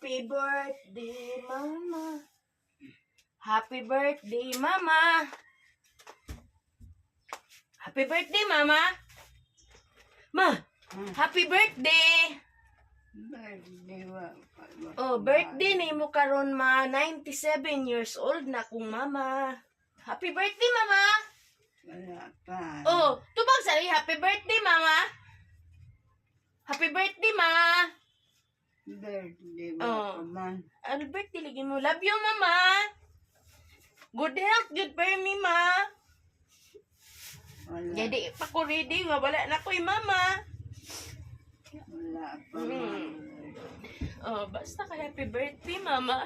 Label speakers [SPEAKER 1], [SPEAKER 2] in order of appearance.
[SPEAKER 1] Happy birthday, Mama. Happy birthday, Mama. Happy birthday, Mama. Ma, happy birthday.
[SPEAKER 2] Birthday
[SPEAKER 1] Oh, birthday ni mo karon ma. 97 years old na kung Mama. Happy birthday, Mama.
[SPEAKER 2] Wala pa.
[SPEAKER 1] Oh, tubag sari. Happy birthday, Mama. Happy birthday, Ma.
[SPEAKER 2] Birthday
[SPEAKER 1] Oh.
[SPEAKER 2] man.
[SPEAKER 1] Ano birthday lagi mo? Love you, Mama. Good health, good for me, Ma.
[SPEAKER 2] Wala.
[SPEAKER 1] Jadi, pa ko ready nga. Wala na ko'y Mama.
[SPEAKER 2] Wala pa.
[SPEAKER 1] Oh, basta ka happy birthday, Mama.